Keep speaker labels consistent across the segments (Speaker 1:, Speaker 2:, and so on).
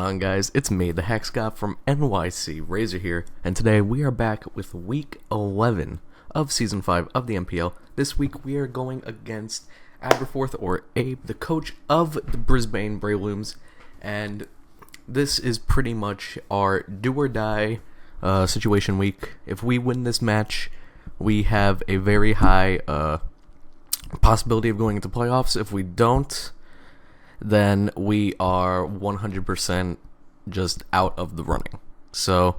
Speaker 1: on, guys? It's me, the Hex Guy from NYC Razor here, and today we are back with week 11 of season 5 of the NPL. This week we are going against Aberforth, or Abe, the coach of the Brisbane Brelooms, and this is pretty much our do or die situation week. If we win this match, we have a very high possibility of going into playoffs. If we don't, then we are 100% just out of the running. So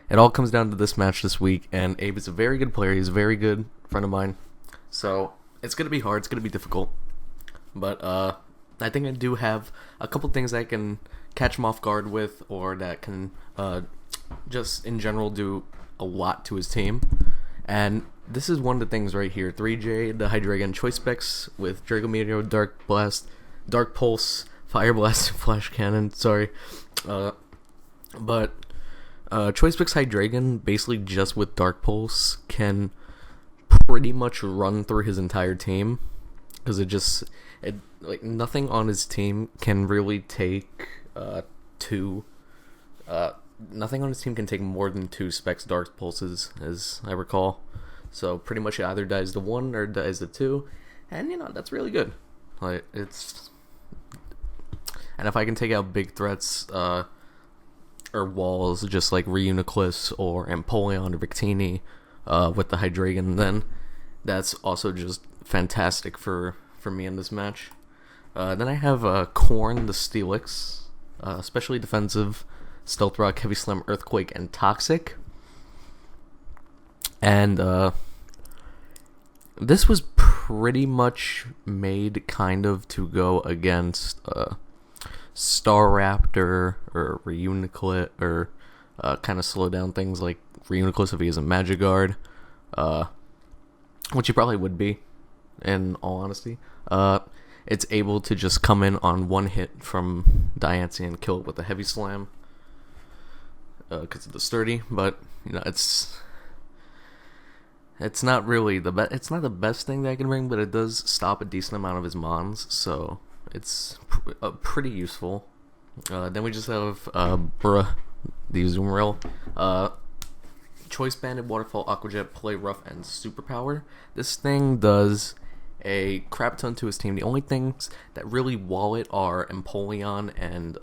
Speaker 1: it all comes down to this match this week, and Abe is a very good player. He's a very good friend of mine. So it's going to be hard. It's going to be difficult. But I think I do have a couple things I can catch him off guard with, or that can just in general do a lot to his team. And this is one of the things right here. 3J, the Hydreigon Choice Specs with Draco Meteor, Dark Blast, Dark Pulse, Fire Blast, Flash Cannon, sorry. But Choice Specs Hydreigon, basically just with Dark Pulse, can pretty much run through his entire team. Because like nothing on his team can really take nothing on his team can take more than 2 Specs Dark Pulses, as I recall. So pretty much it either dies to 1 or dies to 2. And that's really good. Like, and if I can take out big threats, or walls, just like Reuniclus or Empoleon or Victini, with the Hydreigon, then that's also just fantastic for me in this match. Then I have Corn, the Steelix, especially defensive, Stealth Rock, Heavy Slam, Earthquake, and Toxic. And this was pretty much made kind of to go against Staraptor or Reuniclus, or kind of slow down things like Reuniclus if he isn't Magikarp, which he probably would be, in all honesty. It's able to just come in on one hit from Diancie and kill it with a Heavy Slam, because of the sturdy. But it's not really it's not the best thing that I can bring, but it does stop a decent amount of his mons, so it's pretty useful. Then we just have the Azumarill, Choice Banded, Waterfall, Aquajet, Play Rough, and Superpower. This thing does a crap ton to his team. The only things that really wall it are Empoleon and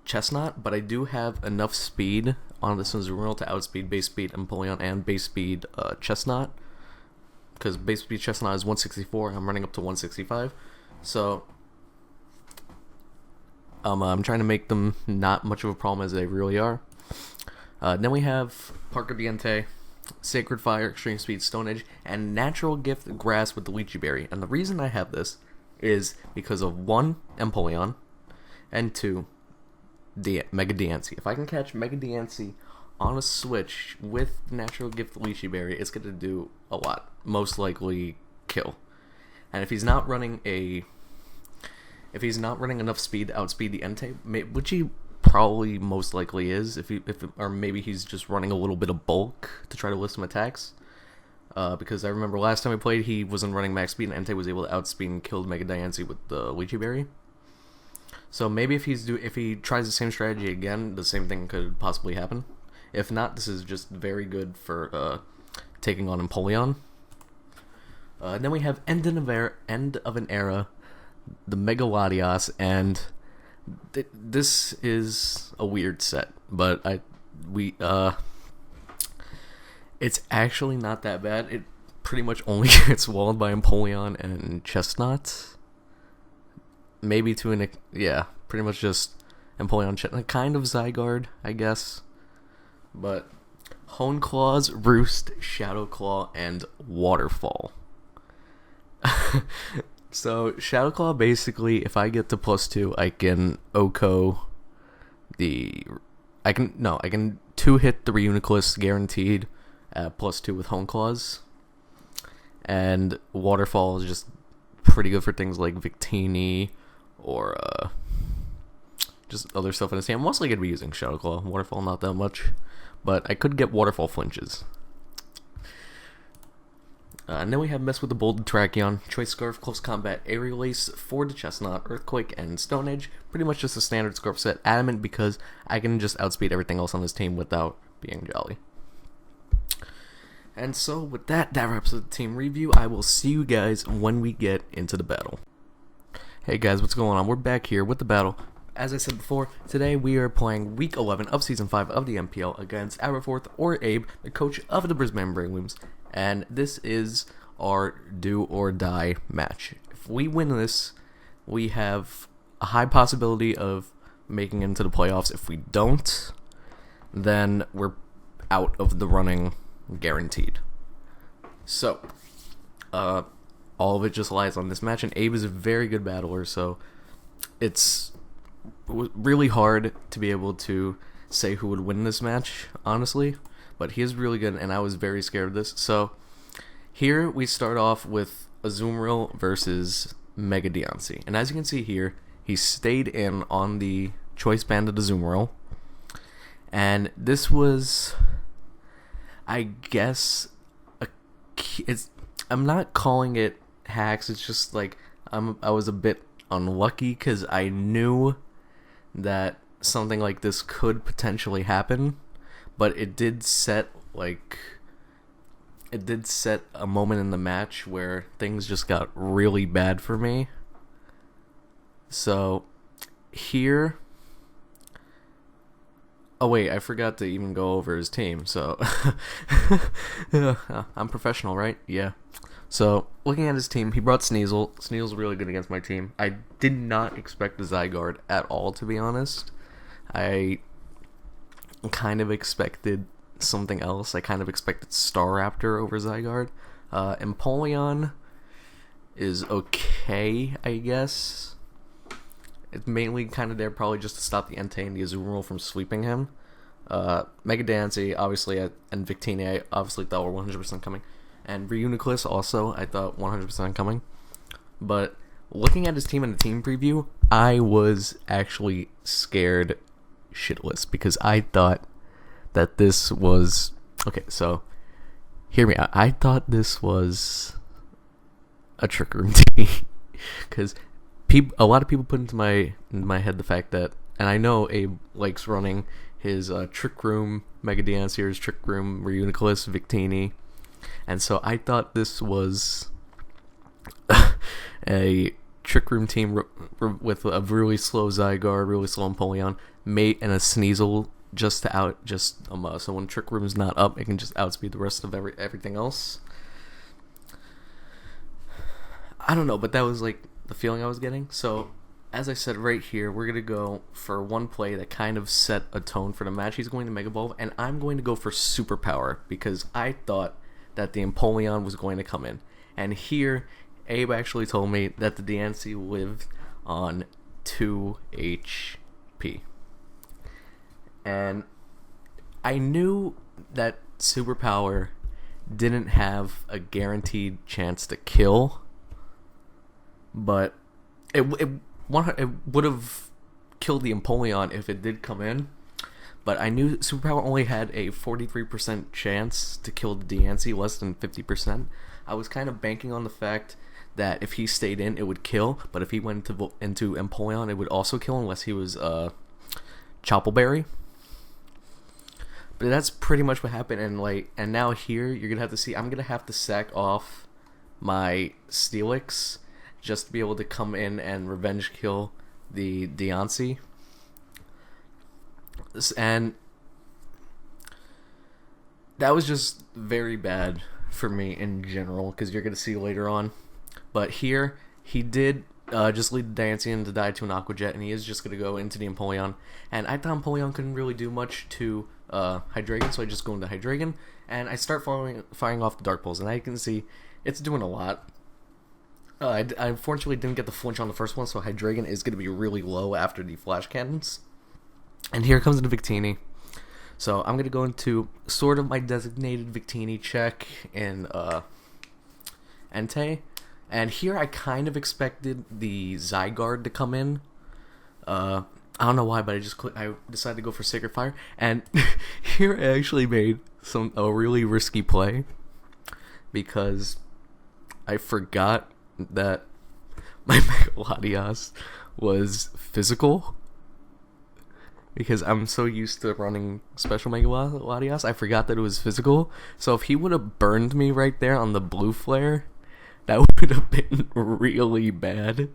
Speaker 1: Chestnut, but I do have enough speed on this Azumarill to outspeed base speed Empoleon and base speed Chestnut, because base speed Chestnut is 164, I'm running up to 165, so I'm trying to make them not much of a problem as they really are. Then we have Parker Diente, Sacred Fire, Extreme Speed, Stone Edge, and Natural Gift Grass with the Lychee Berry. And the reason I have this is because of 1, Empoleon, and 2, Mega Diancie. If I can catch Mega Diancie on a switch with Natural Gift Lychee Berry, it's going to do a lot. Most likely kill. And if he's not running enough speed to outspeed the Entei, which he probably most likely is, or maybe he's just running a little bit of bulk to try to list some attacks. Because I remember last time we played, he wasn't running max speed, and Entei was able to outspeed and kill Mega Diancie with the Lychee Berry. So maybe if he tries the same strategy again, the same thing could possibly happen. If not, this is just very good for taking on Empoleon. Then we have End of an Era, the Mega Latias, and this is a weird set, but it's actually not that bad. It pretty much only gets walled by Empoleon and Chestnut. Maybe pretty much just Empoleon, Chestnut, kind of Zygarde, I guess. But Hone Claws, Roost, Shadow Claw, and Waterfall. So Shadow Claw, basically, if I get to +2, I can OHKO I can 2-hit the Reuniclus guaranteed at +2 with Hone Claws. And Waterfall is just pretty good for things like Victini or just other stuff in his hand. I'm mostly going to be using Shadow Claw. Waterfall, not that much. But I could get Waterfall flinches. And then we have Mess with the Bold Tracheon, Choice Scarf, Close Combat, Aerial Ace, Forward to Chestnut, Earthquake, and Stone Age. Pretty much just a standard Scarf set. Adamant because I can just outspeed everything else on this team without being jolly. And so with that wraps up the team review. I will see you guys when we get into the battle. Hey guys, what's going on? We're back here with the battle. As I said before, today we are playing Week 11 of Season 5 of the NPL against Aberforth or Abe, the coach of the Brisbane Brelooms. And this is our do or die match. If we win this, we have a high possibility of making it into the playoffs. If we don't, then we're out of the running guaranteed. So, all of it just lies on this match, and Abe is a very good battler, so it's really hard to be able to say who would win this match, honestly, but he is really good, and I was very scared of this. So here we start off with Azumarill versus Mega Diancie, and as you can see here, he stayed in on the Choice Banded Azumarill, and this was, I guess, I'm not calling it hacks, it's just like I was a bit unlucky because I knew that something like this could potentially happen, but it did set a moment in the match where things just got really bad for me. So here, oh wait, I forgot to even go over his team, so I'm professional, right? Yeah. So, looking at his team, he brought Sneasel. Sneasel's really good against my team. I did not expect the Zygarde at all, to be honest. I kind of expected something else. I kind of expected Staraptor over Zygarde. Empoleon is okay, I guess. It's mainly kind of there probably just to stop the Entei and the Azumarill from sweeping him. Mega Diancie, obviously, and Victini, I obviously thought were 100% coming. And Reuniclus also, I thought 100% coming. But looking at his team in the team preview, I was actually scared shitless because I thought that this was... Okay, so hear me out. I thought this was a Trick Room team because a lot of people put into my head the fact that, and I know Abe likes running his Trick Room Mega Diancie or his Trick Room Reuniclus, Victini. And so I thought this was a Trick Room team with a really slow Zygarde, really slow Empoleon, mate, and a Sneasel so when Trick Room is not up, it can just outspeed the rest of everything else. I don't know, but that was like the feeling I was getting. So as I said right here, we're gonna go for one play that kind of set a tone for the match. He's going to Mega Evolve, and I'm going to go for Superpower because I thought that the Empoleon was going to come in. And here, Abe actually told me that the Diancie lived on 2 HP. And I knew that Superpower didn't have a guaranteed chance to kill, but it would have killed the Empoleon if it did come in. But I knew Superpower only had a 43% chance to kill the Diancie, less than 50%. I was kind of banking on the fact that if he stayed in, it would kill. But if he went into Empoleon, it would also kill unless he was Choppleberry. But that's pretty much what happened. And now here, you're going to have to see, I'm going to have to sack off my Steelix just to be able to come in and revenge kill the Diancie. And that was just very bad for me in general, because you're going to see later on. But here, he did just lead the Diancie to die to an Aqua Jet, and he is just going to go into the Empoleon. And I thought Empoleon couldn't really do much to Hydreigon, so I just go into Hydreigon, and I start firing off the Dark Pulse, and I can see it's doing a lot. I unfortunately didn't get the flinch on the first one, so Hydreigon is going to be really low after the Flash Cannons. And here comes the Victini. So I'm going to go into sort of my designated Victini check in Entei. And here I kind of expected the Zygarde to come in. I don't know why, but I decided to go for Sacred Fire. And here I actually made a really risky play. Because I forgot that my Megalodios was physical because I'm so used to running special Megalodios. I forgot that it was physical. So if he would have burned me right there on the blue flare, that would have been really bad.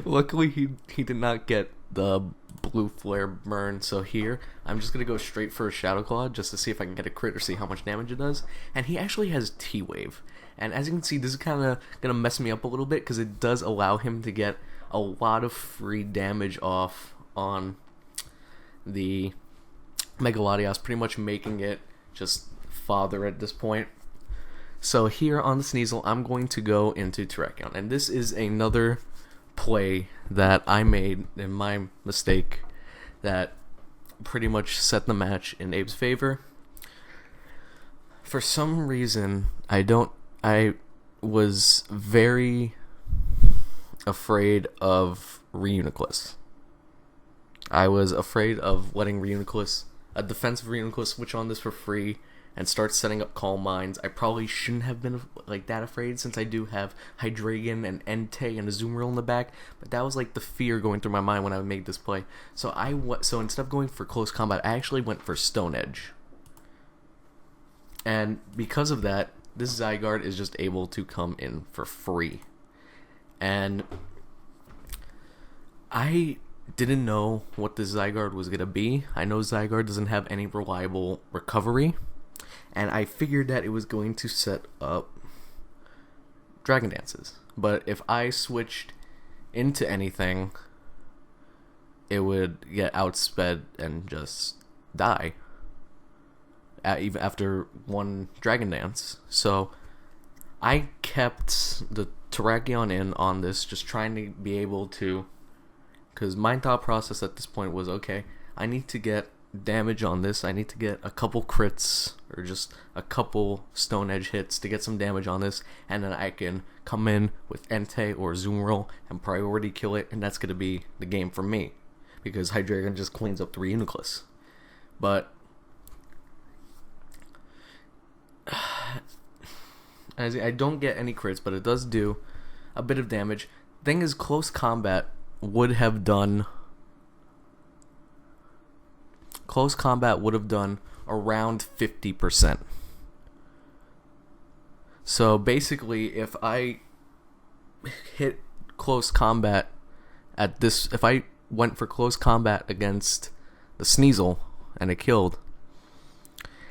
Speaker 1: Luckily, he did not get the blue flare burn. So here, I'm just going to go straight for a Shadow Claw just to see if I can get a crit or see how much damage it does. And he actually has T-Wave. And as you can see, this is kind of going to mess me up a little bit because it does allow him to get a lot of free damage off on the Megalodios, pretty much making it just father at this point. So here on the Sneasel, I'm going to go into Terrakion. And this is another play that I made in my mistake that pretty much set the match in Abe's favor. For some reason, I was very afraid of Reuniclus. I was afraid of letting Reuniclus, a defensive Reuniclus, switch on this for free and start setting up Calm Minds. I probably shouldn't have been like that afraid since I do have Hydreigon and Entei and a Azumarill in the back, but that was like the fear going through my mind when I made this play. So instead of going for close combat, I actually went for Stone Edge. And because of that, this Zygarde is just able to come in for free. And I didn't know what this Zygarde was going to be. I know Zygarde doesn't have any reliable recovery. And I figured that it was going to set up Dragon Dances. But if I switched into anything, it would get outsped and just die. Even after one Dragon Dance. So I kept the Terrakion in on this, just trying to be able to, because my thought process at this point was, okay, I need to get damage on this. I need to get a couple crits or just a couple Stone Edge hits to get some damage on this, and then I can come in with Entei or Azumarill and priority kill it, and that's going to be the game for me, because Hydreigon just cleans up the Reuniclus. But I don't get any crits, but it does do a bit of damage. Thing is, close combat would have done around 50%. So basically, if I hit close combat if I went for close combat against the Sneasel and it killed,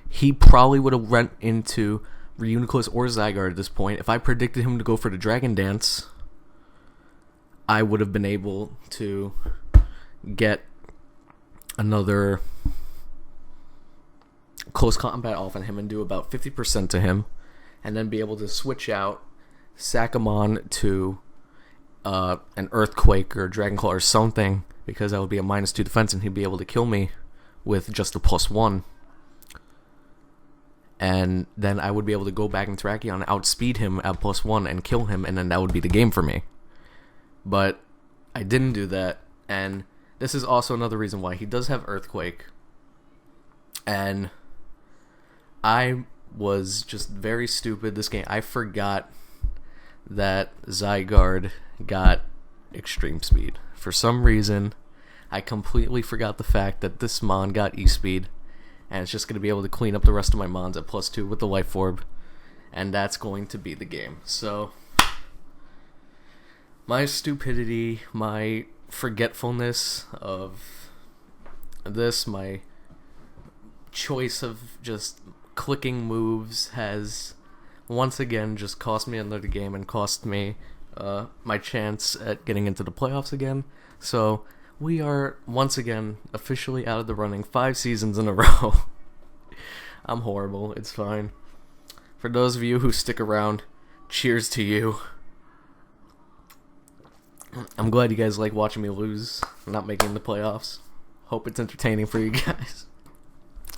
Speaker 1: he probably would have went into Reuniclus or Zygarde at this point. If I predicted him to go for the Dragon Dance, I would have been able to get another close combat off on him and do about 50% to him, and then be able to switch out, sack him on to an Earthquake or Dragon Claw or something, because that would be a -2 defense and he'd be able to kill me with just a +1. And then I would be able to go back in Terrakion, outspeed him at +1 and kill him, and then that would be the game for me. But I didn't do that, and this is also another reason why he does have Earthquake. And I was just very stupid this game. I forgot that Zygarde got Extreme Speed. For some reason, I completely forgot the fact that this Mon got E-Speed, and it's just going to be able to clean up the rest of my Mons at +2 with the Life Orb, and that's going to be the game. So my stupidity, my forgetfulness of this, my choice of just clicking moves has once again just cost me another game and cost me my chance at getting into the playoffs again. So we are once again officially out of the running 5 seasons in a row. I'm horrible, it's fine. For those of you who stick around, cheers to you. I'm glad you guys like watching me lose, not making the playoffs. Hope it's entertaining for you guys.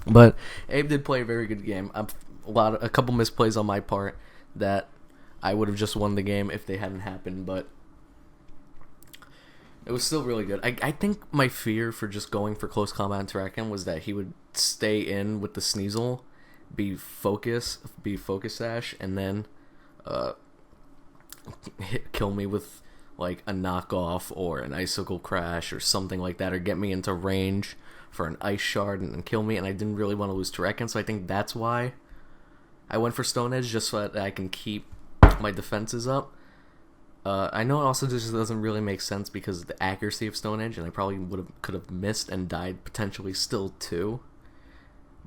Speaker 1: But Abe did play a very good game. A couple misplays on my part that I would have just won the game if they hadn't happened, but it was still really good. I think my fear for just going for close combat in Terrakion was that he would stay in with the Sneasel, be focus sash, and then kill me with like a knockoff or an icicle crash or something like that, or get me into range for an ice shard and kill me, and I didn't really want to lose to Reckon, so I think that's why I went for Stone Edge, just so that I can keep my defenses up. I know it also just doesn't really make sense because of the accuracy of Stone Edge, and I probably could have missed and died potentially still too.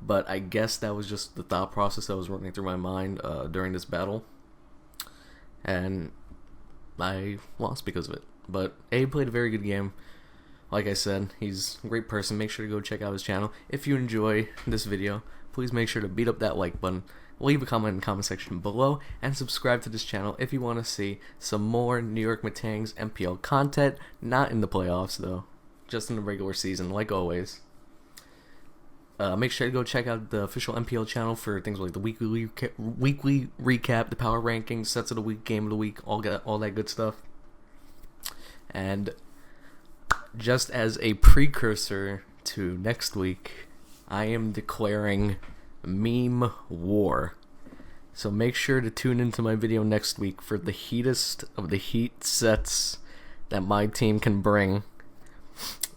Speaker 1: But I guess that was just the thought process that was running through my mind during this battle, and I lost because of it. But Abe played a very good game. Like I said, he's a great person. Make sure to go check out his channel. If you enjoy this video, please make sure to beat up that like button. Leave a comment in the comment section below, and subscribe to this channel if you want to see some more New York Metangs NPL content. Not in the playoffs though, just in the regular season, like always. Make sure to go check out the official NPL channel for things like the weekly recap, the power rankings, sets of the week, game of the week, all that good stuff. And just as a precursor to next week, I am declaring meme war. So make sure to tune into my video next week for the heatest of the heat sets that my team can bring,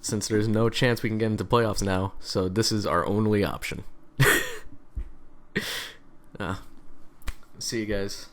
Speaker 1: since there's no chance we can get into playoffs now, so this is our only option. See you guys.